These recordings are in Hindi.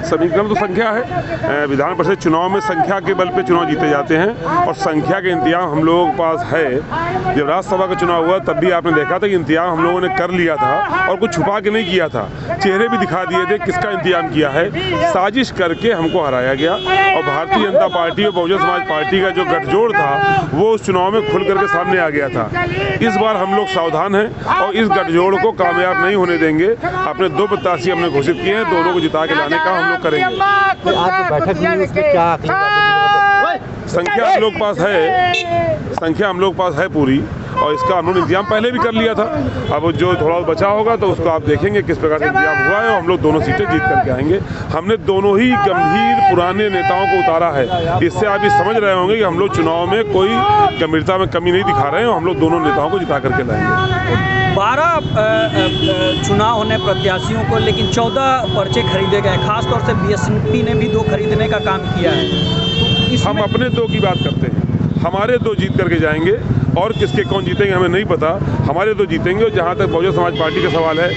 समीकरण तो संख्या है। विधान परिषद चुनाव में संख्या के बल पे चुनाव जीते जाते हैं और संख्या के इंतजाम हम लोगों के पास है। जब राज्यसभा का चुनाव हुआ तब भी आपने देखा था कि इंतजाम हम लोगों ने कर लिया था और कुछ छुपा के नहीं किया था। चेहरे भी दिखा दिए थे किसका इंतजाम किया है। साजिश करके हमको हराया गया और भारतीय जनता पार्टी और बहुजन समाज पार्टी का जो गठजोड़ था वो उस चुनाव में खुल करके सामने आ गया था। इस बार हम लोग सावधान हैं और इस गठजोड़ को कामयाब नहीं होने देंगे। अपने 2 प्रत्याशी हमने घोषित किए हैं, दोनों को जिता के लाने का हम लोग करेंगे। आज बैठक में उसमें क्या संख्या हम लोग पास है, संख्या हम लोग पास है पूरी और इसका हम लोग इंतजाम पहले भी कर लिया था। अब जो थोड़ा बचा होगा तो उसको आप देखेंगे किस प्रकार से इंतजाम हुआ है और हम लोग दोनों सीटें जीत करके आएंगे। हमने दोनों ही गंभीर पुराने नेताओं को उतारा है। इससे आप ये समझ रहे होंगे कि हम लोग चुनाव में कोई गंभीरता में कमी नहीं दिखा रहे हैं और हम लोग दोनों नेताओं को जिता करके लाएंगे। 12 चुनाव होने प्रत्याशियों को, लेकिन 14 पर्चे खरीदे गए। खासतौर से बीएसपी ने भी 2 खरीदने का काम किया है। तो हम अपने 2 की बात करते हैं। हमारे 2 जीत करके जाएंगे और किसके कौन जीतेंगे हमें नहीं पता। हमारे 2 जीतेंगे। और जहाँ तक बहुजन समाज पार्टी का सवाल है,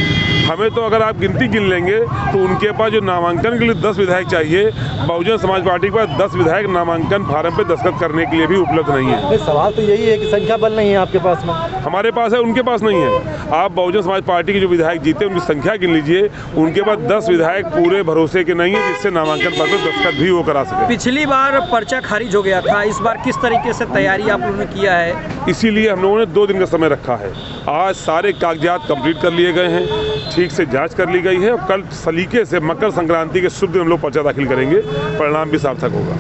हमें तो अगर आप गिनती गिन लेंगे तो उनके पास जो नामांकन के लिए 10 विधायक चाहिए, बहुजन समाज पार्टी के पास 10 विधायक नामांकन फार्म पे दस्तखत करने के लिए भी उपलब्ध नहीं है। सवाल तो यही है कि संख्या बल नहीं है आपके पास में। हमारे पास है, उनके पास नहीं है। आप बहुजन समाज पार्टी के जो विधायक जीते उनकी संख्या गिन लीजिए। उनके पास 10 विधायक पूरे भरोसे के नहीं है जिससे नामांकन पत्र दस्तखत भी वो करा सके। पिछली बार पर्चा खारिज हो गया था, इस बार किस तरीके से तैयारी आप लोगों ने किया है? इसीलिए हम लोगों ने 2 दिन का समय रखा है। आज सारे कागजात कंप्लीट कर लिए गए हैं, ठीक से जांच कर ली गई है और कल सलीके से मकर संक्रांति के शुभ दिन हम लोग पर्चा दाखिल करेंगे। परिणाम भी सार्थक होगा।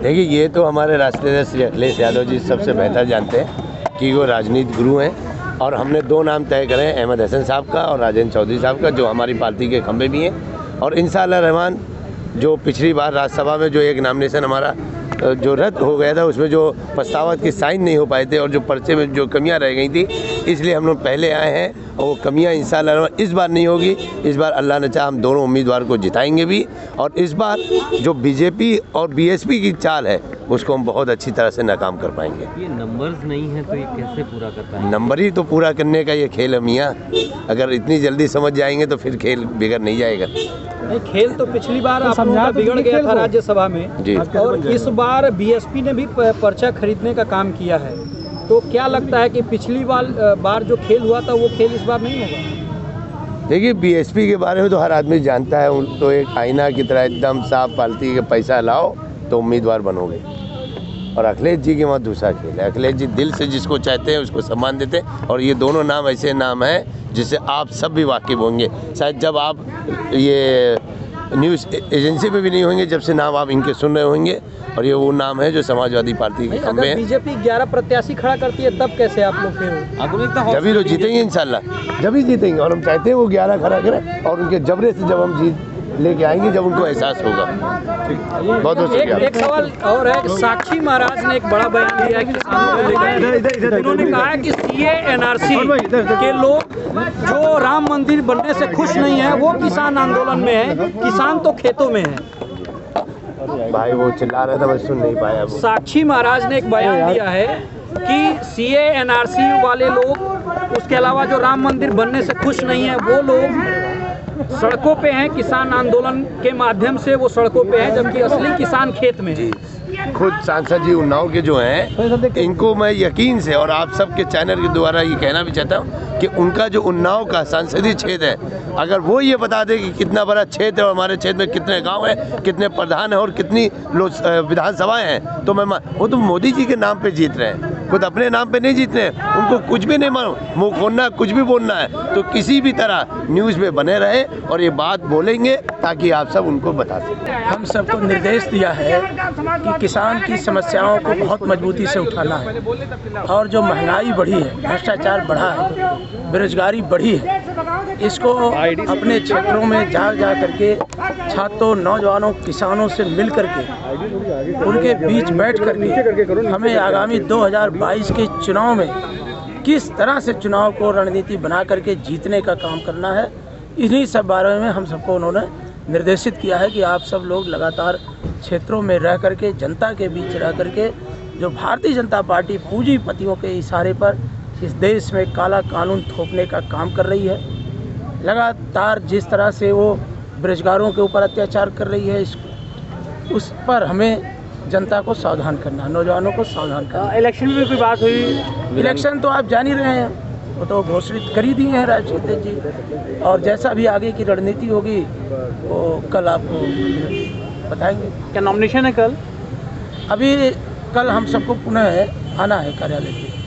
देखिए, ये तो हमारे राष्ट्रीय अध्यक्ष श्री अखिलेश यादव जी सबसे बेहतर जानते हैं कि वो राजनीतिक गुरु हैं और हमने 2 नाम तय करे हैं, अहमद हसन साहब का और राजेंद्र चौधरी साहब का, जो हमारी पार्टी के खंभे भी हैं। और इंशाअल्लाह रहमान, जो पिछली बार राज्यसभा में जो एक नॉमिनेशन हमारा जो रद्द हो गया था उसमें जो प्रस्तावत के साइन नहीं हो पाए थे और जो पर्चे में जो कमियां रह गई थी, इसलिए हम लोग पहले आए हैं और वो कमियां इंशाअल्लाह इस बार नहीं होगी। इस बार अल्लाह ने चाहा हम दोनों उम्मीदवार को जिताएंगे भी और इस बार जो बीजेपी और बीएसपी की चाल है उसको हम बहुत अच्छी तरह से नाकाम कर पाएंगे। ये नंबर्स नहीं है तो ये कैसे पूरा कर पाएंगे? नंबर ही तो पूरा करने का ये खेल है मियाँ। अगर इतनी जल्दी समझ जाएंगे तो फिर खेल बिगड़ नहीं जाएगा। खेल तो पिछली बार आप लोगों का बिगड़ गया था राज्यसभा में जी, और इस बार बीएसपी ने भी पर्चा खरीदने का काम किया है। तो क्या लगता है कि पिछली बार जो खेल हुआ था वो खेल इस बार नहीं होगा? देखिए, बीएसपी के बारे में तो हर आदमी जानता है। उन तो एक आईना की तरह एकदम साफ पालती के पैसा लाओ तो उम्मीदवार बनोगे। और अखिलेश जी के वहाँ दूसरा खेल है। अखिलेश जी दिल से जिसको चाहते हैं उसको सम्मान देते हैं और ये दोनों नाम ऐसे नाम हैं जिससे आप सब भी वाकिफ होंगे। शायद जब आप ये न्यूज़ एजेंसी में भी नहीं होंगे जब से नाम आप इनके सुन रहे होंगे और ये वो नाम है जो समाजवादी पार्टी के खंभे हैं। बीजेपी 11 प्रत्याशी खड़ा करती है तब कैसे आप लोग फिर जब ही तो जीतेंगे इंशाल्लाह, जब ही जीतेंगे। और हम चाहते हैं वो 11 खड़ा करें और उनके जबरे से जब हम जीत लेके आएंगे जब उनको एहसास होगा। बहुत बहुत शुक्रिया। एक सवाल और है, साक्षी महाराज ने एक बड़ा बयान दिया है किसानों को लेकर। उन्होंने कहा है कि सीए एनआरसी के लोग जो राम मंदिर बनने से खुश नहीं है वो किसान आंदोलन में है, किसान तो खेतों में है। भाई वो चिल्ला रहा था, मैं सुन नहीं पाया। साक्षी महाराज ने एक बयान दिया है कि सीए एनआरसी वाले लोग, उसके अलावा जो राम मंदिर बनने से खुश नहीं है वो लोग सड़कों पे हैं, किसान आंदोलन के माध्यम से वो सड़कों पे हैं, जबकि असली किसान खेत में है। खुद सांसद जी उन्नाव के जो हैं, इनको मैं यकीन से और आप सबके चैनल के द्वारा ये कहना भी चाहता हूँ कि उनका जो उन्नाव का संसदीय क्षेत्र है, अगर वो ये बता दे कि कितना बड़ा क्षेत्र है और हमारे क्षेत्र में कितने गांव हैं, कितने प्रधान हैं और कितनी विधानसभाएं हैं, तो मैं वो तो मोदी जी के नाम पे जीत रहे हैं, खुद अपने नाम पे नहीं जीत रहे हैं। उनको कुछ भी नहीं मालूम, मुँह खोलना कुछ भी बोलना है तो किसी भी तरह न्यूज़ में बने रहे और ये बात बोलेंगे ताकि आप सब उनको बता सकें। हम सबको निर्देश दिया है कि किसान की समस्याओं को बहुत मजबूती से उठाना है और जो महंगाई बढ़ी है, भ्रष्टाचार बढ़ा है, बेरोजगारी बढ़ी है, इसको अपने क्षेत्रों में जा करके छात्रों, नौजवानों, किसानों से मिल करके उनके बीच बैठ करके हमें आगामी 2022 के चुनाव में किस तरह से चुनाव को रणनीति बना करके जीतने का काम करना है, इन्हीं सब बारे में हम सबको उन्होंने निर्देशित किया है कि आप सब लोग लगातार क्षेत्रों में रह करके, जनता के बीच रह करके, जो भारतीय जनता पार्टी पूंजीपतियों के इशारे पर इस देश में काला कानून थोपने का काम कर रही है, लगातार जिस तरह से वो बेरोजगारों के ऊपर अत्याचार कर रही है, उस पर हमें जनता को सावधान करना, नौजवानों को सावधान करना। इलेक्शन में कोई बात हुई? इलेक्शन तो आप जान ही रहे हैं, वो तो घोषित कर ही दिए हैं राजनीति जी, और जैसा भी आगे की रणनीति होगी वो कल आपको बताएंगे। क्या नॉमिनेशन है कल? अभी कल हम सबको पुनः आना है कार्यालय पे।